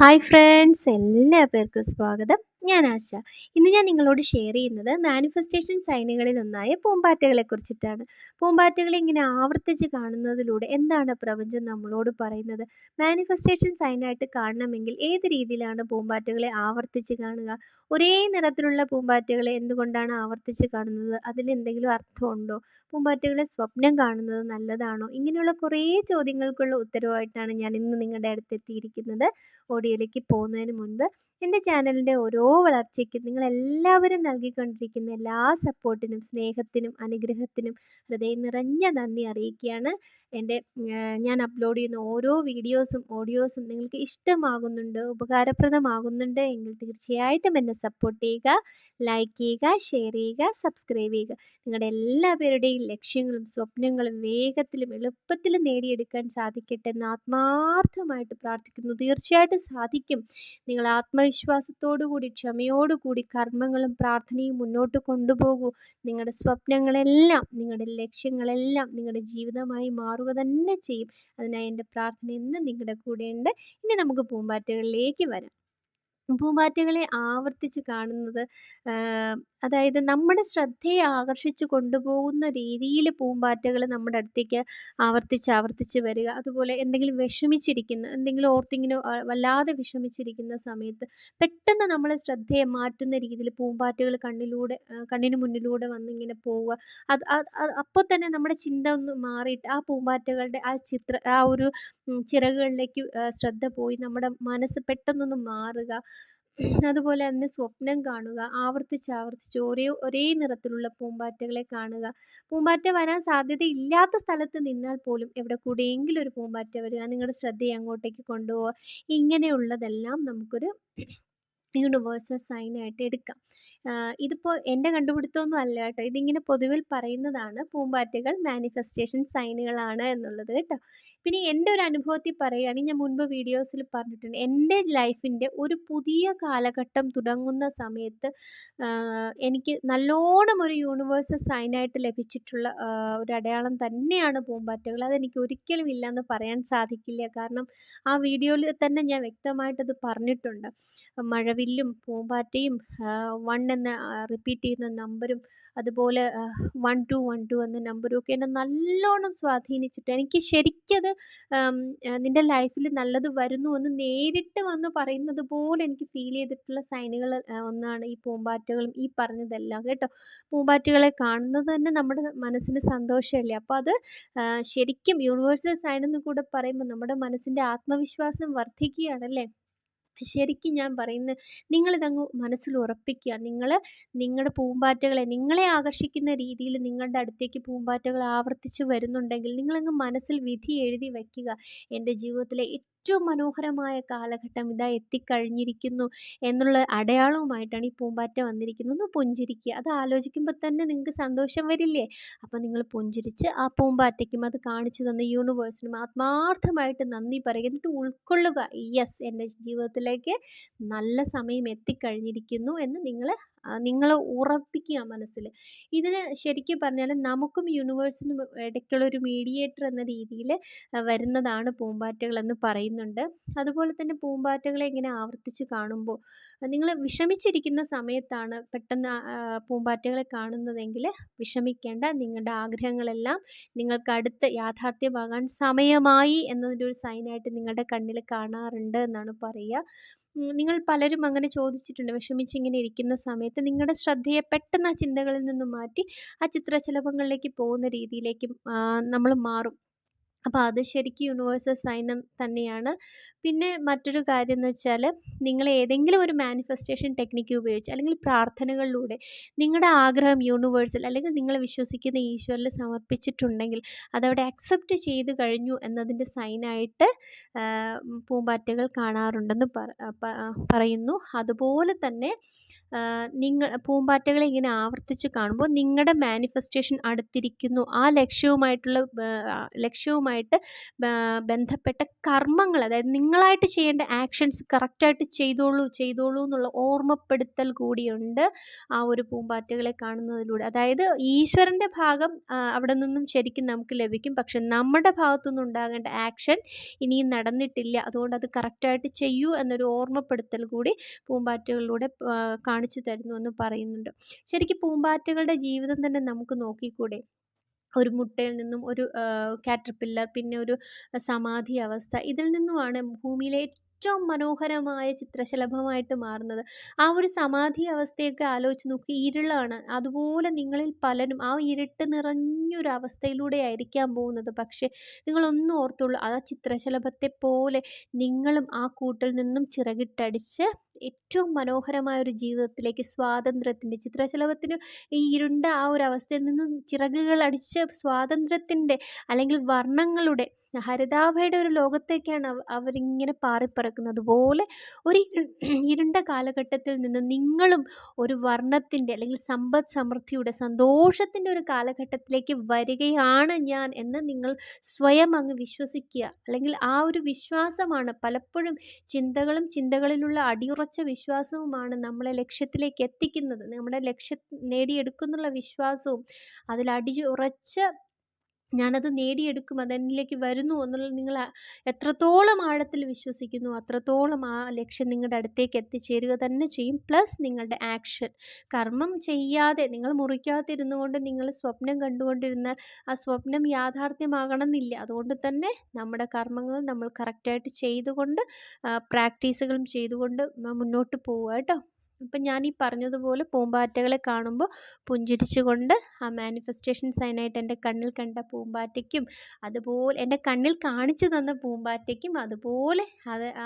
Hi friends, എല്ലാ പേർക്കും സ്വാഗതം. ഞാൻ ആശ. ഇന്ന് ഞാൻ നിങ്ങളോട് ഷെയർ ചെയ്യുന്നത് മാനിഫെസ്റ്റേഷൻ സൈനുകളിൽ ഒന്നായ പൂമ്പാറ്റകളെ കുറിച്ചിട്ടാണ്. പൂമ്പാറ്റകളെ ഇങ്ങനെ ആവർത്തിച്ച് കാണുന്നതിലൂടെ എന്താണ് പ്രപഞ്ചം നമ്മളോട് പറയുന്നത്? മാനിഫെസ്റ്റേഷൻ സൈനായിട്ട് കാണണമെങ്കിൽ ഏത് രീതിയിലാണ് പൂമ്പാറ്റകളെ ആവർത്തിച്ച് കാണുക? ഒരേ നിറത്തിലുള്ള പൂമ്പാറ്റകളെ എന്തുകൊണ്ടാണ് ആവർത്തിച്ച് കാണുന്നത്? അതിലെന്തെങ്കിലും അർത്ഥമുണ്ടോ? പൂമ്പാറ്റകളെ സ്വപ്നം കാണുന്നത് നല്ലതാണോ? ഇങ്ങനെയുള്ള കുറേ ചോദ്യങ്ങൾക്കുള്ള ഉത്തരവായിട്ടാണ് ഞാൻ ഇന്ന് നിങ്ങളുടെ അടുത്ത് എത്തിയിരിക്കുന്നത്. ഓഡിയോയിലേക്ക് പോകുന്നതിന് മുൻപ് എൻ്റെ ചാനലിൻ്റെ ഓരോ വളർച്ചയ്ക്കും നിങ്ങളെല്ലാവരും നൽകിക്കൊണ്ടിരിക്കുന്ന എല്ലാ സപ്പോർട്ടിനും സ്നേഹത്തിനും അനുഗ്രഹത്തിനും ഹൃദയം നിറഞ്ഞ നന്ദി അറിയിക്കുകയാണ്. ഞാൻ അപ്ലോഡ് ചെയ്യുന്ന ഓരോ വീഡിയോസും ഓഡിയോസും നിങ്ങൾക്ക് ഇഷ്ടമാകുന്നുണ്ട്, ഉപകാരപ്രദമാകുന്നുണ്ട് എങ്കിൽ തീർച്ചയായിട്ടും എന്നെ സപ്പോർട്ട് ചെയ്യുക, ലൈക്ക് ചെയ്യുക, ഷെയർ ചെയ്യുക, സബ്സ്ക്രൈബ് ചെയ്യുക. നിങ്ങളുടെ എല്ലാ പേരുടെയും ലക്ഷ്യങ്ങളും സ്വപ്നങ്ങളും വേഗത്തിലും എളുപ്പത്തിലും നേടിയെടുക്കാൻ സാധിക്കട്ടെ എന്ന് ആത്മാർത്ഥമായിട്ട് പ്രാർത്ഥിക്കുന്നു. തീർച്ചയായിട്ടും സാധിക്കും. നിങ്ങൾ ആത്മവിശ്വാസത്തോടു കൂടി ക്ഷമയോടുകൂടി കർമ്മങ്ങളും പ്രാർത്ഥനയും മുന്നോട്ട് കൊണ്ടുപോകൂ. നിങ്ങളുടെ സ്വപ്നങ്ങളെല്ലാം നിങ്ങളുടെ ലക്ഷ്യങ്ങളെല്ലാം നിങ്ങളുടെ ജീവിതമായി മാറുക തന്നെ ചെയ്യും. അതിനായി എൻ്റെ പ്രാർത്ഥന എന്നും നിങ്ങളുടെ കൂടെയുണ്ട്. ഇനി നമുക്ക് പൂമ്പാറ്റകളിലേക്ക് വരാം. പൂമ്പാറ്റകളെ ആവർത്തിച്ച് കാണുന്നത് അതായത് നമ്മുടെ ശ്രദ്ധയെ ആകർഷിച്ചു കൊണ്ടുപോകുന്ന രീതിയിൽ പൂമ്പാറ്റകൾ നമ്മുടെ അടുത്തേക്ക് ആവർത്തിച്ച് വരിക. അതുപോലെ എന്തെങ്കിലും വിഷമിച്ചിരിക്കുന്ന, എന്തെങ്കിലും ഓർത്തിങ്ങനെ വല്ലാതെ വിഷമിച്ചിരിക്കുന്ന സമയത്ത് പെട്ടെന്ന് നമ്മളെ ശ്രദ്ധയെ മാറ്റുന്ന രീതിയിൽ പൂമ്പാറ്റകൾ കണ്ണിന് മുന്നിലൂടെ വന്നിങ്ങനെ പോവുക. അപ്പോൾ തന്നെ നമ്മുടെ ചിന്ത ഒന്ന് മാറിയിട്ട് ആ പൂമ്പാറ്റകളുടെ ആ ഒരു ചിറകുകളിലേക്ക് ശ്രദ്ധ പോയി നമ്മുടെ മനസ്സ് പെട്ടെന്നൊന്ന് മാറുക. അതുപോലെ തന്നെ സ്വപ്നം കാണുക. ആവർത്തിച്ച് ഒരേ നിറത്തിലുള്ള പൂമ്പാറ്റകളെ കാണുക. പൂമ്പാറ്റ വരാൻ സാധ്യതയില്ലാത്ത സ്ഥലത്ത് നിന്നാൽ പോലും എവിടെ കൂടെയെങ്കിലും ഒരു പൂമ്പാറ്റ വരിക, നിങ്ങളുടെ ശ്രദ്ധയെ അങ്ങോട്ടേക്ക് കൊണ്ടുപോവുക. ഇങ്ങനെയുള്ളതെല്ലാം നമുക്കൊരു യൂണിവേഴ്സൽ സൈനായിട്ട് എടുക്കാം. ഇതിപ്പോൾ എൻ്റെ കണ്ടുപിടുത്തമൊന്നും അല്ല കേട്ടോ. ഇതിങ്ങനെ പൊതുവിൽ പറയുന്നതാണ്, പൂമ്പാറ്റകൾ മാനിഫെസ്റ്റേഷൻ സൈനുകളാണ് എന്നുള്ളത് കേട്ടോ. പിന്നെ എൻ്റെ ഒരു അനുഭവത്തിൽ പറയുകയാണെങ്കിൽ, ഞാൻ മുൻപ് വീഡിയോസിൽ പറഞ്ഞിട്ടുണ്ട്, എൻ്റെ ലൈഫിൻ്റെ ഒരു പുതിയ കാലഘട്ടം തുടങ്ങുന്ന സമയത്ത് എനിക്ക് നല്ലോണം ഒരു യൂണിവേഴ്സൽ സൈനായിട്ട് ലഭിച്ചിട്ടുള്ള ഒരു അടയാളം തന്നെയാണ് പൂമ്പാറ്റകൾ. അതെനിക്ക് ഒരിക്കലും ഇല്ലയെന്ന് പറയാൻ സാധിക്കില്ല. കാരണം ആ വീഡിയോയിൽ തന്നെ ഞാൻ വ്യക്തമായിട്ടത് പറഞ്ഞിട്ടുണ്ട്. മഴവില്ലും പൂമ്പാറ്റയും 1 എന്ന റിപ്പീറ്റ് ചെയ്യുന്ന നമ്പരും അതുപോലെ 1212 എന്ന നമ്പരും ഒക്കെ എന്നെ നല്ലോണം സ്വാധീനിച്ചിട്ട് എനിക്ക് ശരിക്കത് നിൻ്റെ ലൈഫിൽ നല്ലത് വരുന്നു എന്ന് നേരിട്ട് വന്ന് പറയുന്നത് പോലെ എനിക്ക് ഫീൽ ചെയ്തിട്ടുള്ള സൈനുകൾ ഒന്നാണ് ഈ പൂമ്പാറ്റകളും ഈ പറഞ്ഞതെല്ലാം കേട്ടോ. പൂമ്പാറ്റകളെ കാണുന്നത് തന്നെ നമ്മുടെ മനസ്സിന് സന്തോഷമല്ലേ. അപ്പോൾ അത് ശരിക്കും യൂണിവേഴ്സൽ സൈൻ എന്ന് കൂടെ പറയുമ്പോൾ നമ്മുടെ മനസ്സിൻ്റെ ആത്മവിശ്വാസം വർദ്ധിക്കുകയാണല്ലേ. ശരിക്കും ഞാൻ പറയുന്നത്, നിങ്ങളിതങ്ങ് മനസ്സിൽ ഉറപ്പിക്കുക. നിങ്ങളുടെ പൂമ്പാറ്റകളെ നിങ്ങളെ ആകർഷിക്കുന്ന രീതിയിൽ നിങ്ങളുടെ അടുത്തേക്ക് പൂമ്പാറ്റകൾ ആവർത്തിച്ച് വരുന്നുണ്ടെങ്കിൽ നിങ്ങളങ്ങ് മനസ്സിൽ വിധി എഴുതി വയ്ക്കുക. എൻ്റെ ജീവിതത്തിലെ ഏറ്റവും മനോഹരമായ കാലഘട്ടം ഇതാ എത്തിക്കഴിഞ്ഞിരിക്കുന്നു എന്നുള്ള അടയാളവുമായിട്ടാണ് ഈ പൂമ്പാറ്റ വന്നിരിക്കുന്നത്. ഒന്ന് പുഞ്ചിരിക്കുക. അത് ആലോചിക്കുമ്പോൾ തന്നെ നിങ്ങൾക്ക് സന്തോഷം വരില്ലേ? അപ്പോൾ നിങ്ങൾ പുഞ്ചിരിച്ച് ആ പൂമ്പാറ്റയ്ക്കും അത് കാണിച്ചു തന്ന യൂണിവേഴ്സിനും ആത്മാർത്ഥമായിട്ട് നന്ദി പറയുക. എന്നിട്ട് ഉൾക്കൊള്ളുക, യെസ്, എൻ്റെ ജീവിതത്തിലേക്ക് നല്ല സമയം എത്തിക്കഴിഞ്ഞിരിക്കുന്നു എന്ന് നിങ്ങൾ ഉറപ്പിക്കുക മനസ്സിൽ. ഇതിന് ശരിക്കും പറഞ്ഞാൽ നമുക്കും യൂണിവേഴ്സിനും ഇടയ്ക്കുള്ള ഒരു മീഡിയേറ്റർ എന്ന രീതിയിൽ വരുന്നതാണ് പൂമ്പാറ്റകൾ എന്ന് പറയുന്നുണ്ട്. അതുപോലെ തന്നെ പൂമ്പാറ്റകളെ ഇങ്ങനെ ആവർത്തിച്ച് കാണുമ്പോൾ നിങ്ങൾ വിഷമിച്ചിരിക്കുന്ന സമയത്താണ് പെട്ടെന്ന് പൂമ്പാറ്റകളെ കാണുന്നതെങ്കിൽ വിഷമിക്കേണ്ട. നിങ്ങളുടെ ആഗ്രഹങ്ങളെല്ലാം നിങ്ങൾക്ക് അടുത്ത് യാഥാർത്ഥ്യമാകാൻ സമയമായി എന്നതിൻ്റെ ഒരു സൈനായിട്ട് നിങ്ങളുടെ കണ്ണിൽ കാണാറുണ്ട് എന്നാണ് പറയുക. നിങ്ങൾ പലരും അങ്ങനെ ചോദിച്ചിട്ടുണ്ട്, വിഷമിച്ചിങ്ങനെ ഇരിക്കുന്ന സമയത്ത് നിങ്ങളുടെ ശ്രദ്ധയെ പെട്ടെന്ന് ആ ചിന്തകളിൽ നിന്നും മാറ്റി ആ ചിത്രശലഭങ്ങളിലേക്ക് പോകുന്ന രീതിയിലേക്ക് നമ്മൾ മാറും. അപ്പോൾ അത് ശരിക്കും യൂണിവേഴ്സൽ സൈൻ തന്നെയാണ്. പിന്നെ മറ്റൊരു കാര്യം എന്ന് വെച്ചാൽ, നിങ്ങൾ ഏതെങ്കിലും ഒരു മാനിഫെസ്റ്റേഷൻ ടെക്നിക്ക് ഉപയോഗിച്ച് അല്ലെങ്കിൽ പ്രാർത്ഥനകളിലൂടെ നിങ്ങളുടെ ആഗ്രഹം യൂണിവേഴ്സൽ അല്ലെങ്കിൽ നിങ്ങൾ വിശ്വസിക്കുന്ന ഈശ്വരിൽ സമർപ്പിച്ചിട്ടുണ്ടെങ്കിൽ അതവിടെ അക്സെപ്റ്റ് ചെയ്ത് കഴിഞ്ഞു എന്നതിൻ്റെ സൈനായിട്ട് പൂമ്പാറ്റകൾ കാണാറുണ്ടെന്ന് പറയുന്നു. അതുപോലെ തന്നെ പൂമ്പാറ്റകളെ ഇങ്ങനെ ആവർത്തിച്ച് കാണുമ്പോൾ നിങ്ങളുടെ മാനിഫെസ്റ്റേഷൻ അടുത്തിരിക്കുന്നു, ആ ലക്ഷ്യവുമായിട്ട് പൂമ്പാറ്റകളുമായിട്ട് ബന്ധപ്പെട്ട കർമ്മങ്ങൾ, അതായത് നിങ്ങളായിട്ട് ചെയ്യേണ്ട ആക്ഷൻസ് കറക്റ്റായിട്ട് ചെയ്തോളൂ ചെയ്തോളൂ എന്നുള്ള ഓർമ്മപ്പെടുത്തൽ കൂടിയുണ്ട് ആ ഒരു പൂമ്പാറ്റകളെ കാണുന്നതിലൂടെ. അതായത് ഈശ്വരൻ്റെ ഭാഗം അവിടെ നിന്നും ശരിക്കും നമുക്ക് ലഭിക്കും. പക്ഷെ നമ്മുടെ ഭാഗത്തുനിന്ന് ഉണ്ടാകേണ്ട ആക്ഷൻ ഇനിയും നടന്നിട്ടില്ല, അതുകൊണ്ട് അത് കറക്റ്റായിട്ട് ചെയ്യൂ എന്നൊരു ഓർമ്മപ്പെടുത്തൽ കൂടി പൂമ്പാറ്റകളിലൂടെ കാണിച്ചു തരുന്നു എന്ന് പറയുന്നുണ്ട്. ശരിക്കും പൂമ്പാറ്റകളുടെ ജീവിതം തന്നെ നമുക്ക് നോക്കിക്കൂടെ? ഒരു മുട്ടയിൽ നിന്നും ഒരു കാറ്റർപില്ലർ, പിന്നെ ഒരു സമാധി അവസ്ഥ, ഇതിൽ നിന്നുമാണ് ഭൂമിയിലെ ഏറ്റവും മനോഹരമായ ചിത്രശലഭമായിട്ട് മാറുന്നത്. ആ ഒരു സമാധി അവസ്ഥയൊക്കെ ആലോചിച്ച് നോക്കി, ഇരുളാണ്. അതുപോലെ നിങ്ങളിൽ പലരും ആ ഇരുട്ട് നിറഞ്ഞൊരു അവസ്ഥയിലൂടെ ആയിരിക്കാൻ പോകുന്നത്. പക്ഷേ നിങ്ങളൊന്ന് ഓർത്തുള്ളൂ, ആ ചിത്രശലഭത്തെ പോലെ നിങ്ങളും ആ കൂട്ടിൽ നിന്നും ചിറകിട്ടടിച്ച് ഏറ്റവും മനോഹരമായ ഒരു ജീവിതത്തിലേക്ക്, സ്വാതന്ത്ര്യത്തിൻ്റെ, ചിത്രശലഭത്തിന് ഈ ഇരുണ്ട ആ ഒരു അവസ്ഥയിൽ നിന്നും ചിറകുകൾ അടിച്ച് സ്വാതന്ത്ര്യത്തിൻ്റെ അല്ലെങ്കിൽ വർണ്ണങ്ങളുടെ, ഹരിതാഭയുടെ ഒരു ലോകത്തേക്കാണ് അവരിങ്ങനെ പാറിപ്പറക്കുന്നത് പോലെ ഒരു ഇരുണ്ട കാലഘട്ടത്തിൽ നിന്ന് നിങ്ങളും ഒരു വർണ്ണത്തിൻ്റെ അല്ലെങ്കിൽ സമ്പദ് സമൃദ്ധിയുടെ, സന്തോഷത്തിൻ്റെ ഒരു കാലഘട്ടത്തിലേക്ക് വരികയാണ് ഞാൻ എന്ന് നിങ്ങൾ സ്വയം അങ്ങ് വിശ്വസിക്കുക. അല്ലെങ്കിൽ ആ ഒരു വിശ്വാസമാണ് പലപ്പോഴും ചിന്തകളിലുള്ള അടിയുറച്ച വിശ്വാസവുമാണ് നമ്മളെ ലക്ഷ്യത്തിലേക്ക് എത്തിക്കുന്നത്. നമ്മുടെ ലക്ഷ്യം നേടിയെടുക്കുന്നുള്ള വിശ്വാസവും അതിൽ അടിയുറച്ച് ഞാനത് നേടിയെടുക്കും, അതെന്നിലേക്ക് വരുന്നു എന്നുള്ളത് നിങ്ങൾ എത്രത്തോളം ആഴത്തിൽ വിശ്വസിക്കുന്നു അത്രത്തോളം ആ ലക്ഷ്യം നിങ്ങളുടെ അടുത്തേക്ക് എത്തിച്ചേരുക തന്നെ ചെയ്യും. പ്ലസ് നിങ്ങളുടെ ആക്ഷൻ, കർമ്മം ചെയ്യാതെ നിങ്ങൾ മുറിക്കാതിരുന്നു കൊണ്ട് നിങ്ങൾ സ്വപ്നം കണ്ടുകൊണ്ടിരുന്നാൽ ആ സ്വപ്നം യാഥാർത്ഥ്യമാകണമെന്നില്ല. അതുകൊണ്ട് തന്നെ നമ്മുടെ കർമ്മങ്ങൾ നമ്മൾ കറക്റ്റായിട്ട് ചെയ്തുകൊണ്ട് പ്രാക്ടീസുകളും ചെയ്തുകൊണ്ട് മുന്നോട്ട് പോവുക കേട്ടോ. അപ്പം ഞാൻ ഈ പറഞ്ഞതുപോലെ പൂമ്പാറ്റകളെ കാണുമ്പോൾ പുഞ്ചിരിച്ചുകൊണ്ട് ആ മാനിഫെസ്റ്റേഷൻ സൈനായിട്ട് എൻ്റെ കണ്ണിൽ കണ്ട പൂമ്പാറ്റയ്ക്കും, അതുപോലെ എൻ്റെ കണ്ണിൽ കാണിച്ചു തന്ന പൂമ്പാറ്റയ്ക്കും, അതുപോലെ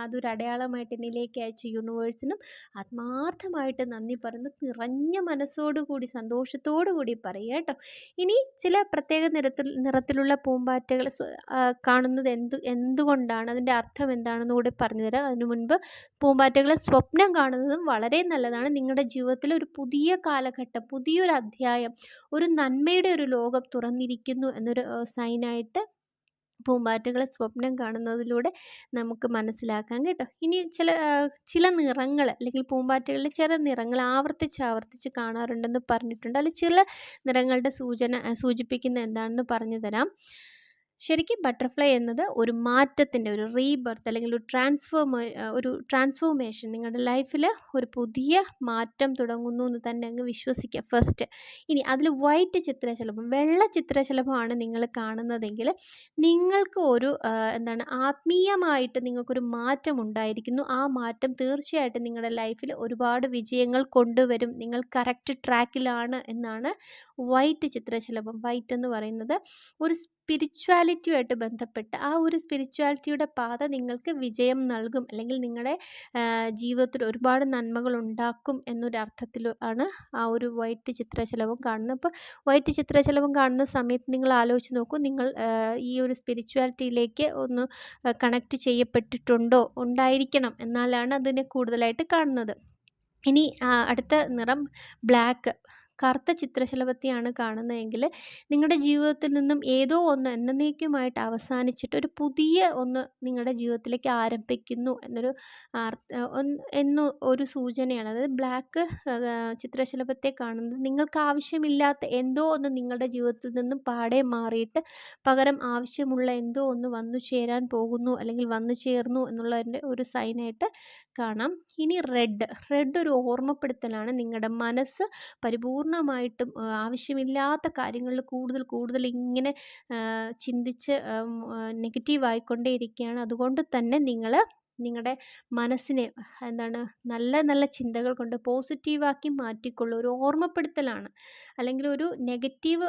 അതൊരു അടയാളമായിട്ട് എന്നിലേക്ക് അയച്ച യൂണിവേഴ്സിനും ആത്മാർത്ഥമായിട്ട് നന്ദി പറയുന്നു. നിറഞ്ഞ മനസ്സോടുകൂടി സന്തോഷത്തോടു കൂടി പറയുക കേട്ടോ. ഇനി ചില പ്രത്യേക നിറത്തിലുള്ള പൂമ്പാറ്റകൾ കാണുന്നത് എന്തുകൊണ്ടാണ്, അതിൻ്റെ അർത്ഥം എന്താണെന്ന് കൂടി പറഞ്ഞുതരാം. അതിനു മുൻപ് പൂമ്പാറ്റകളെ സ്വപ്നം കാണുന്നതും വളരെ നല്ലതാണ്. നിങ്ങളുടെ ജീവിതത്തിൽ ഒരു പുതിയ കാലഘട്ടം, പുതിയൊരു അധ്യായം, ഒരു നന്മയുടെ ഒരു ലോകം തുറന്നിരിക്കുന്നു എന്നൊരു സൈനായിട്ട് പൂമ്പാറ്റകളെ സ്വപ്നം കാണുന്നതിലൂടെ നമുക്ക് മനസ്സിലാക്കാം കേട്ടോ. ഇനി ചില നിറങ്ങൾ അല്ലെങ്കിൽ പൂമ്പാറ്റകളിൽ ചില നിറങ്ങൾ ആവർത്തിച്ച് കാണാറുണ്ടെന്ന് പറഞ്ഞിട്ടുണ്ട്. അതിൽ ചില നിറങ്ങളുടെ സൂചിപ്പിക്കുന്ന എന്താണെന്ന് പറഞ്ഞു തരാം. ശരിക്കും ബട്ടർഫ്ലൈ എന്നത് ഒരു മാറ്റത്തിൻ്റെ, ഒരു റീബർത്ത് അല്ലെങ്കിൽ ഒരു ട്രാൻസ്ഫോർമേഷൻ, നിങ്ങളുടെ ലൈഫിൽ ഒരു പുതിയ മാറ്റം തുടങ്ങുന്നു എന്ന് തന്നെ അങ്ങ് വിശ്വസിക്കുക ഫസ്റ്റ്. ഇനി അതിൽ വൈറ്റ് ചിത്രശലഭം, വെള്ള ചിത്രശലഭമാണ് നിങ്ങൾ കാണുന്നതെങ്കിൽ നിങ്ങൾക്ക് ഒരു ആത്മീയമായിട്ട് നിങ്ങൾക്കൊരു മാറ്റം ഉണ്ടായിരിക്കുന്നു. ആ മാറ്റം തീർച്ചയായിട്ടും നിങ്ങളുടെ ലൈഫിൽ ഒരുപാട് വിജയങ്ങൾ കൊണ്ടുവരും. നിങ്ങൾ കറക്റ്റ് ട്രാക്കിലാണ് എന്നാണ് വൈറ്റ് ചിത്രശലഭം. വൈറ്റ് എന്ന് പറയുന്നത് ഒരു സ്പിരിച്വാലിറ്റിയുമായിട്ട് ബന്ധപ്പെട്ട് ആ ഒരു സ്പിരിച്വാലിറ്റിയുടെ പാത നിങ്ങൾക്ക് വിജയം നൽകും, അല്ലെങ്കിൽ നിങ്ങളുടെ ജീവിതത്തിൽ ഒരുപാട് നന്മകൾ ഉണ്ടാക്കും എന്നൊരർത്ഥത്തിൽ ആണ് ആ ഒരു വൈറ്റ് ചിത്രശലഭം കാണുന്നത്. അപ്പോൾ വൈറ്റ് ചിത്രശലഭം കാണുന്ന സമയത്ത് നിങ്ങൾ ആലോചിച്ച് നോക്കൂ, നിങ്ങൾ ഈ ഒരു സ്പിരിച്വാലിറ്റിയിലേക്ക് ഒന്ന് കണക്റ്റ് ചെയ്യപ്പെട്ടിട്ടുണ്ടോ? ഉണ്ടായിരിക്കണം, എന്നാലാണ് അതിനെ കൂടുതലായിട്ട് കാണുന്നത്. ഇനി അടുത്ത നിറം ബ്ലാക്ക്, കറുത്ത ചിത്രശലഭത്തെയാണ് കാണുന്നതെങ്കിൽ നിങ്ങളുടെ ജീവിതത്തിൽ നിന്നും ഏതോ ഒന്ന് എന്നേക്കുമായിട്ട് അവസാനിച്ചിട്ട് ഒരു പുതിയ ഒന്ന് നിങ്ങളുടെ ജീവിതത്തിലേക്ക് ആരംഭിക്കുന്നു ഒരു സൂചനയാണ്. അതായത് ബ്ലാക്ക് ചിത്രശലഭത്തെ കാണുന്നത് നിങ്ങൾക്ക് ആവശ്യമില്ലാത്ത എന്തോ ഒന്ന് നിങ്ങളുടെ ജീവിതത്തിൽ നിന്നും പാടെ മാറിയിട്ട് പകരം ആവശ്യമുള്ള എന്തോ ഒന്ന് വന്നു ചേരാൻ പോകുന്നു അല്ലെങ്കിൽ വന്നു ചേർന്നു എന്നുള്ളതിൻ്റെ ഒരു സൈനായിട്ട് കാണാം. ഇനി റെഡ് ഒരു ഓർമ്മപ്പെടുത്തലാണ്. നിങ്ങളുടെ മനസ്സ് പരിപൂർണമായിട്ടും ആവശ്യമില്ലാത്ത കാര്യങ്ങളിൽ കൂടുതൽ ഇങ്ങനെ ചിന്തിച്ച് നെഗറ്റീവായിക്കൊണ്ടേയിരിക്കുകയാണ്. അതുകൊണ്ട് തന്നെ നിങ്ങളുടെ മനസ്സിനെ നല്ല ചിന്തകൾ കൊണ്ട് പോസിറ്റീവാക്കി മാറ്റിക്കൊള്ളൂ. ഒരു ഓർമ്മപ്പെടുത്തലാണ്. അല്ലെങ്കിൽ ഒരു നെഗറ്റീവ്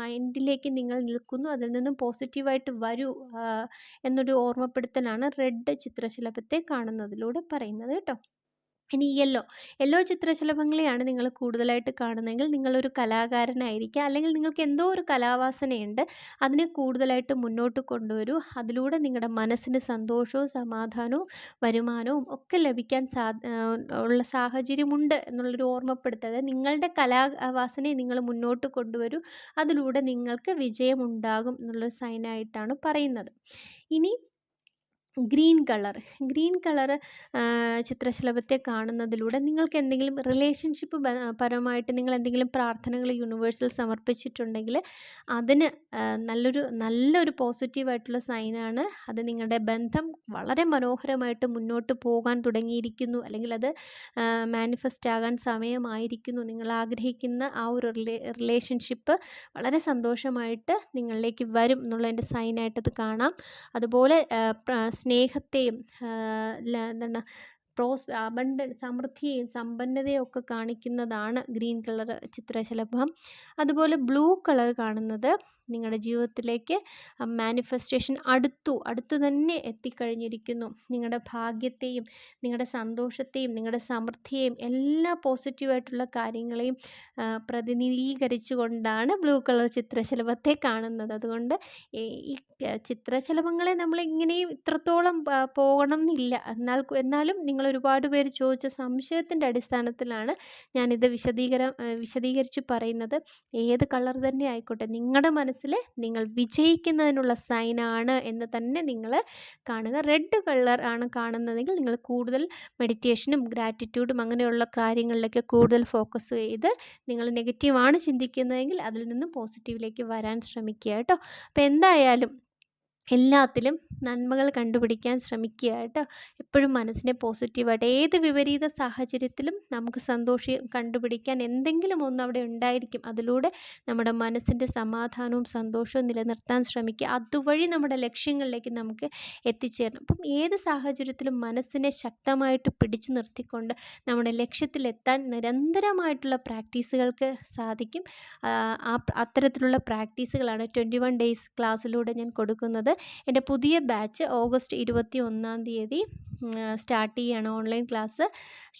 മൈൻഡിലേക്ക് നിങ്ങൾ നിൽക്കുന്നു, അതിൽ നിന്നും പോസിറ്റീവായിട്ട് വരൂ എന്നൊരു ഓർമ്മപ്പെടുത്തലാണ് റെഡ് ചിത്രശലഭത്തെ കാണുന്നതിലൂടെ പറയുന്നത് കേട്ടോ. ഇനി യെല്ലോ ചിത്രശലഭങ്ങളെയാണ് നിങ്ങൾ കൂടുതലായിട്ട് കാണുന്നതെങ്കിൽ നിങ്ങളൊരു കലാകാരനായിരിക്കാം, അല്ലെങ്കിൽ നിങ്ങൾക്ക് എന്തോ ഒരു കലാവാസനയുണ്ട്. അതിനെ കൂടുതലായിട്ട് മുന്നോട്ട് കൊണ്ടുവരൂ. അതിലൂടെ നിങ്ങളുടെ മനസ്സിന് സന്തോഷവും സമാധാനവും വരുമാനവും ഒക്കെ ലഭിക്കാൻ ഉള്ള സാഹചര്യമുണ്ട് എന്നുള്ളൊരു ഓർമ്മപ്പെടുത്തുക. അതായത് നിങ്ങളുടെ കലാവാസനയെ നിങ്ങൾ മുന്നോട്ട് കൊണ്ടുവരൂ. അതിലൂടെ നിങ്ങൾക്ക് വിജയമുണ്ടാകും എന്നുള്ളൊരു സൈനായിട്ടാണ് പറയുന്നത്. ഇനി ഗ്രീൻ കളർ ചിത്രശലഭത്തെ കാണുന്നതിലൂടെ നിങ്ങൾക്ക് എന്തെങ്കിലും റിലേഷൻഷിപ്പ് പരമായിട്ട് നിങ്ങൾ എന്തെങ്കിലും പ്രാർത്ഥനകൾ യൂണിവേഴ്സിൽ സമർപ്പിച്ചിട്ടുണ്ടെങ്കിൽ അതിന് നല്ലൊരു പോസിറ്റീവായിട്ടുള്ള സൈനാണ്. അത് നിങ്ങളുടെ ബന്ധം വളരെ മനോഹരമായിട്ട് മുന്നോട്ട് പോകാൻ തുടങ്ങിയിരിക്കുന്നു, അല്ലെങ്കിൽ അത് മാനിഫെസ്റ്റ് ആകാൻ സമയമായിരിക്കുന്നു. നിങ്ങൾ ആഗ്രഹിക്കുന്ന ആ ഒരു റിലേഷൻഷിപ്പ് വളരെ സന്തോഷമായിട്ട് നിങ്ങളിലേക്ക് വരും എന്നുള്ളതിൻ്റെ സൈനായിട്ടത് കാണാം. അതുപോലെ സ്നേഹത്തെയും എന്താണ് സമൃദ്ധിയെയും സമ്പന്നതയും ഒക്കെ കാണിക്കുന്നതാണ് ഗ്രീൻ കളർ ചിത്രശലഭം. അതുപോലെ ബ്ലൂ കളർ കാണുന്നത് നിങ്ങളുടെ ജീവിതത്തിലേക്ക് മാനിഫെസ്റ്റേഷൻ അടുത്തു തന്നെ എത്തിക്കഴിഞ്ഞിരിക്കുന്നു. നിങ്ങളുടെ ഭാഗ്യത്തെയും നിങ്ങളുടെ സന്തോഷത്തെയും നിങ്ങളുടെ സമൃദ്ധിയെയും എല്ലാ പോസിറ്റീവായിട്ടുള്ള കാര്യങ്ങളെയും പ്രതിനിധീകരിച്ചു കൊണ്ടാണ് ബ്ലൂ കളർ ചിത്രശലഭത്തെ കാണുന്നത്. അതുകൊണ്ട് ഈ ചിത്രശലഭങ്ങളെ നമ്മളിങ്ങനെയും ഇത്രത്തോളം പോകണം എന്നില്ല. എന്നാലും നിങ്ങൾ ഒരുപാട് പേര് ചോദിച്ച സംശയത്തിൻ്റെ അടിസ്ഥാനത്തിലാണ് ഞാനിത് വിശദീകരിച്ച് പറയുന്നത്. ഏത് കളർ തന്നെ ആയിക്കോട്ടെ, നിങ്ങളുടെ മനസ്സിൽ നിങ്ങൾ വിജയിക്കുന്നതിനുള്ള സൈനാണ് എന്ന് തന്നെ നിങ്ങൾ കാണുക. റെഡ് കളർ ആണ് കാണുന്നതെങ്കിൽ നിങ്ങൾ കൂടുതൽ മെഡിറ്റേഷനും ഗ്രാറ്റിറ്റ്യൂഡും അങ്ങനെയുള്ള കാര്യങ്ങളിലൊക്കെ കൂടുതൽ ഫോക്കസ് ചെയ്ത്, നിങ്ങൾ നെഗറ്റീവാണ് ചിന്തിക്കുന്നതെങ്കിൽ അതിൽ നിന്ന് പോസിറ്റീവിലേക്ക് വരാൻ ശ്രമിക്കുക കേട്ടോ. അപ്പോൾ എന്തായാലും എല്ലാത്തിലും നന്മകൾ കണ്ടുപിടിക്കാൻ ശ്രമിക്കുക കേട്ടോ. എപ്പോഴും മനസ്സിനെ പോസിറ്റീവായിട്ട്, ഏത് വിപരീത സാഹചര്യത്തിലും നമുക്ക് സന്തോഷം കണ്ടുപിടിക്കാൻ എന്തെങ്കിലും ഒന്ന് അവിടെ ഉണ്ടായിരിക്കും. അതിലൂടെ നമ്മുടെ മനസ്സിൻ്റെ സമാധാനവും സന്തോഷവും നിലനിർത്താൻ ശ്രമിക്കുക. അതുവഴി നമ്മുടെ ലക്ഷ്യങ്ങളിലേക്ക് നമുക്ക് എത്തിച്ചേരണം. അപ്പം ഏത് സാഹചര്യത്തിലും മനസ്സിനെ ശക്തമായിട്ട് പിടിച്ചു നിർത്തിക്കൊണ്ട് നമ്മുടെ ലക്ഷ്യത്തിലെത്താൻ നിരന്തരമായിട്ടുള്ള പ്രാക്ടീസുകൾക്ക് സാധിക്കും. അത്തരത്തിലുള്ള പ്രാക്ടീസുകളാണ് 21 ഡേയ്സ് ക്ലാസ്സിലൂടെ ഞാൻ കൊടുക്കുന്നത്. എൻ്റെ പുതിയ ബാച്ച് ഓഗസ്റ്റ് 21 സ്റ്റാർട്ട് ചെയ്യുകയാണ് ഓൺലൈൻ ക്ലാസ്.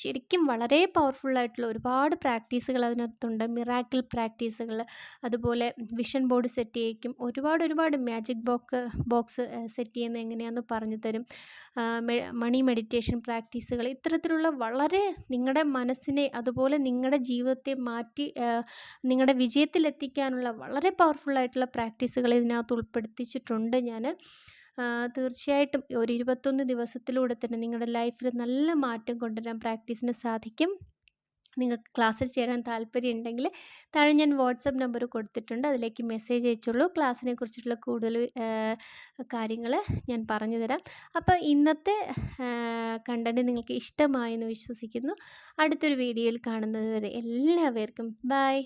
ശരിക്കും വളരെ പവർഫുള്ളായിട്ടുള്ള ഒരുപാട് പ്രാക്ടീസുകൾ അതിനകത്തുണ്ട്. മിറാക്കിൾ പ്രാക്ടീസുകൾ, അതുപോലെ വിഷൻ ബോർഡ് സെറ്റ് ചെയ്യിക്കും, ഒരുപാട് മാജിക് ബോക്സ് സെറ്റ് ചെയ്യുന്നത് എങ്ങനെയാണെന്ന് പറഞ്ഞു തരും. മണി മെഡിറ്റേഷൻ പ്രാക്ടീസുകൾ, ഇത്തരത്തിലുള്ള വളരെ നിങ്ങളുടെ മനസ്സിനെ അതുപോലെ നിങ്ങളുടെ ജീവിതത്തെ മാറ്റി നിങ്ങളുടെ വിജയത്തിലെത്തിക്കാനുള്ള വളരെ പവർഫുള്ളായിട്ടുള്ള പ്രാക്ടീസുകൾ ഇതിനകത്ത് ഉൾപ്പെടുത്തിച്ചിട്ടുണ്ട് ഞാൻ. തീർച്ചയായിട്ടും ഒരു 21 ദിവസത്തിലൂടെ തന്നെ നിങ്ങളുടെ ലൈഫിൽ നല്ല മാറ്റം കൊണ്ടുവരാൻ പ്രാക്ടീസിന് സാധിക്കും. നിങ്ങൾക്ക് ക്ലാസ്സിൽ ചേരാൻ താല്പര്യമുണ്ടെങ്കിൽ താഴെ ഞാൻ വാട്സപ്പ് നമ്പർ കൊടുത്തിട്ടുണ്ട്, അതിലേക്ക് മെസ്സേജ് അയച്ചോളൂ. ക്ലാസ്സിനെ കുറിച്ചിട്ടുള്ള കൂടുതൽ കാര്യങ്ങൾ ഞാൻ പറഞ്ഞു തരാം. അപ്പോൾ ഇന്നത്തെ കണ്ടൻറ്റ് നിങ്ങൾക്ക് ഇഷ്ടമായെന്ന് വിശ്വസിക്കുന്നു. അടുത്തൊരു വീഡിയോയിൽ കാണുന്നത് വരെ എല്ലാവർക്കും ബൈ.